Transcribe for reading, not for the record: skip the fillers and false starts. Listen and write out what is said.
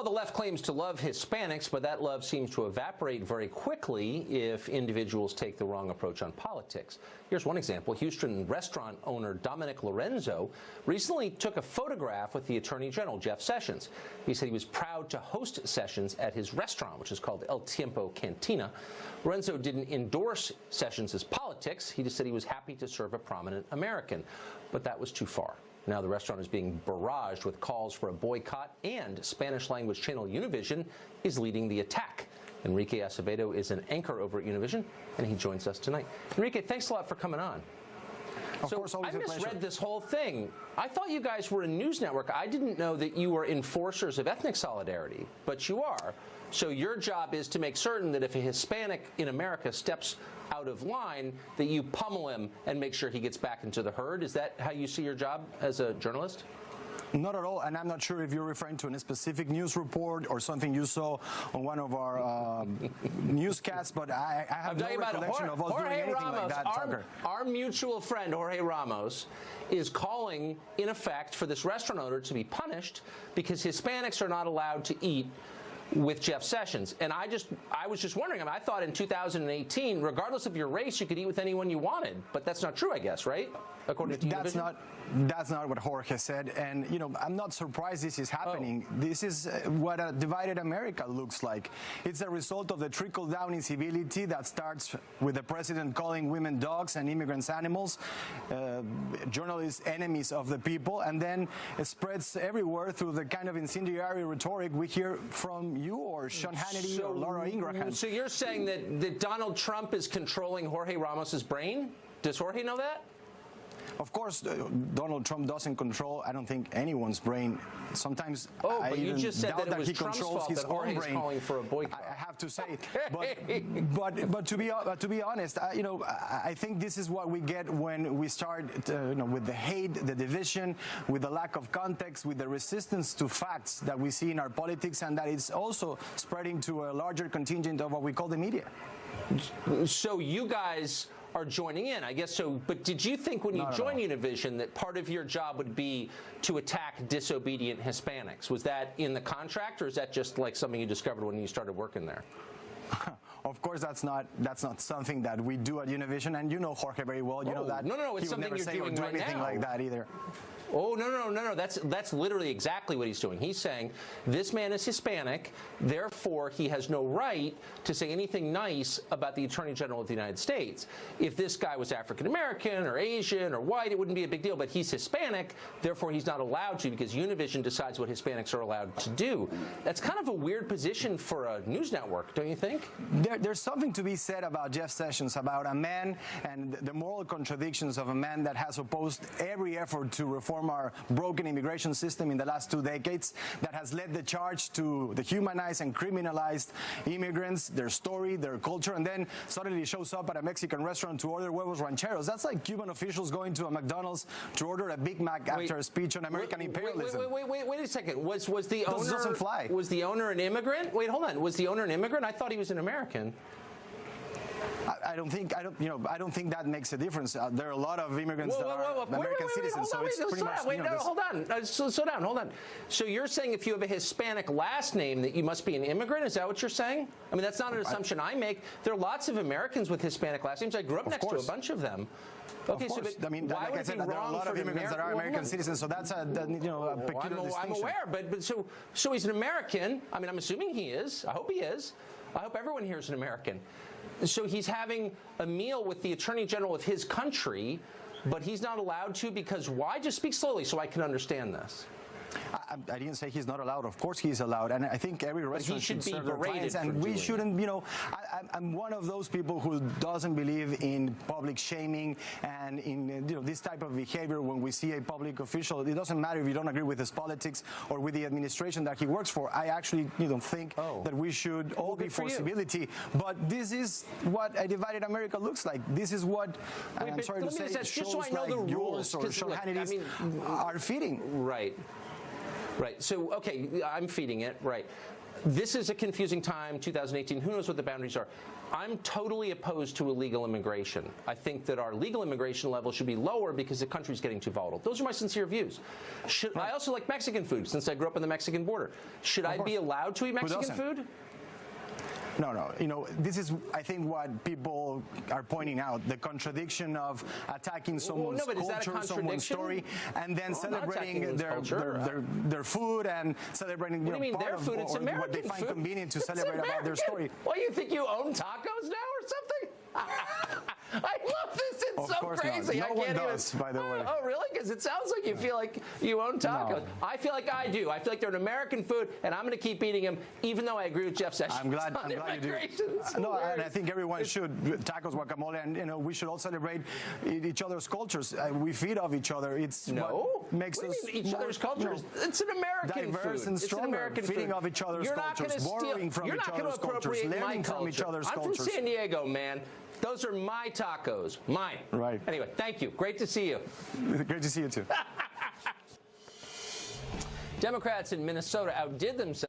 Well, the left claims to love Hispanics, but that love seems to evaporate very quickly if individuals take the wrong approach on politics. Here's one example. Houston restaurant owner Dominic Lorenzo recently took a photograph with the Attorney General, Jeff Sessions. He said he was proud to host Sessions at his restaurant, which is called El Tiempo Cantina. Lorenzo didn't endorse Sessions' politics. He just said he was happy to serve a prominent American. But that was too far. Now the restaurant is being barraged with calls for a boycott, and Spanish-language channel Univision is leading the attack. Enrique Acevedo is an anchor over at Univision, and he joins us tonight. Enrique, thanks a lot for coming on. Of course, always I a pleasure. misread this whole thing. I thought you guys were a news network. I didn't know that you were enforcers of ethnic solidarity, but you are. So your job is to make certain that if a Hispanic in America steps out of line, that you pummel him and make sure he gets back into the herd. Is that how you see your job as a journalist? Not at all, and I'm not sure if you're referring to a specific news report or something you saw on one of our newscasts, but I have no recollection of us doing anything like that, Tucker. Our mutual friend, Jorge Ramos, is calling, in effect, for this restaurant owner to be punished because Hispanics are not allowed to eat with Jeff Sessions. And I was just wondering, I thought in 2018, regardless of your race, you could eat with anyone you wanted. But that's not true, I guess, right? According to Univision? That's not what Jorge said. And, you know, I'm not surprised this is happening. This is what a divided America looks like. It's a result of the trickle-down incivility that starts with the president calling women dogs and immigrants animals, journalists enemies of the people, and then it spreads everywhere through the kind of incendiary rhetoric we hear from you or Sean Hannity or Laura Ingraham. So you're saying that Donald Trump is controlling Jorge Ramos's brain? Does Jorge know that? Of course, Donald Trump doesn't control, I don't think, anyone's brain. Sometimes but you just said that he controls his own brain. Calling for a boycott. I have to say, but to be honest, you know, I think this is what we get when we start, you know, with the hate, the division, with the lack of context, with the resistance to facts that we see in our politics, and that it's also spreading to a larger contingent of what we call the media. So you guys are joining in, I guess so. But did you think when you joined Univision that part of your job would be to attack disobedient Hispanics? Was that in the contract, or is that just like something you discovered when you started working there? Of course, that's not something that we do at Univision, and you know Jorge very well. You know that. No, it's he would something never you're say doing or do right anything now. like that either. Oh, no. That's literally exactly what he's doing. He's saying this man is Hispanic, therefore he has no right to say anything nice about the Attorney General of the United States. If this guy was African American or Asian or white, it wouldn't be a big deal, but he's Hispanic, therefore he's not allowed to because Univision decides what Hispanics are allowed to do. That's kind of a weird position for a news network, don't you think? There's something to be said about Jeff Sessions, about a man and the moral contradictions of a man that has opposed every effort to reform our broken immigration system in the last 2 decades, that has led the charge to dehumanize and criminalize immigrants, their story, their culture, and then suddenly shows up at a Mexican restaurant to order huevos rancheros. That's like Cuban officials going to a McDonald's to order a Big Mac after a speech on American imperialism. Wait a second. Was the owner doesn't fly. Was the owner an immigrant? Wait, hold on. Was the owner an immigrant? I thought he was an American. I don't think that makes a difference. There are a lot of immigrants that are American citizens, so it's pretty much. Hold on. Slow down. Hold on. So you're saying if you have a Hispanic last name that you must be an immigrant? Is that what you're saying? I mean, that's not an assumption I make. There are lots of Americans with Hispanic last names. I grew up next to a bunch of them. Okay, so but I mean, like I said, there are a lot of immigrants that are American citizens, so that's a peculiar distinction. I'm aware, but so he's an American. I mean, I'm assuming he is. I hope he is. I hope everyone here is an American. So he's having a meal with the Attorney General of his country, but he's not allowed to because why? Just speak slowly so I can understand this. I didn't say he's not allowed. Of course he's allowed, and I think every restaurant should serve their clients, and we shouldn't. You know, I'm one of those people who doesn't believe in public shaming and in this type of behavior when we see a public official. It doesn't matter if you don't agree with his politics or with the administration that he works for. I actually think that we should all be for civility. But this is what a divided America looks like. This is what I'm sorry to say. Just so I know the rules, or Sean Hannity's are feeding. Right. So, okay, I'm feeding it, right. This is a confusing time, 2018. Who knows what the boundaries are? I'm totally opposed to illegal immigration. I think that our legal immigration level should be lower because the country's getting too volatile. Those are my sincere views. I also like Mexican food since I grew up on the Mexican border. Should I be allowed to eat Mexican food? No. You know, this is, I think, what people are pointing out, the contradiction of attacking someone's culture, someone's story, and then celebrating their food and celebrating part of food? It's American what they find food. Convenient to celebrate about their story. Well, you think you own tacos now or something? I love this. It's so crazy. No one does, by the way. Oh, really? Because it sounds like you feel like you own tacos. No. I feel like I do. I feel like they're an American food, and I'm going to keep eating them, even though I agree with Jeff Sessions. I'm glad you do. No, and I think everyone should. Tacos, guacamole, and we should all celebrate each other's cultures. We feed off each other. It's what makes us each other's cultures. It's an American diverse food. and stronger. It's an American feeding food. off each other's cultures, borrowing from each other's cultures, learning from each other's cultures. I'm from San Diego, man. Those are my tacos. Mine. Right. Anyway, thank you. Great to see you. Great to see you, too. Democrats in Minnesota outdid themselves.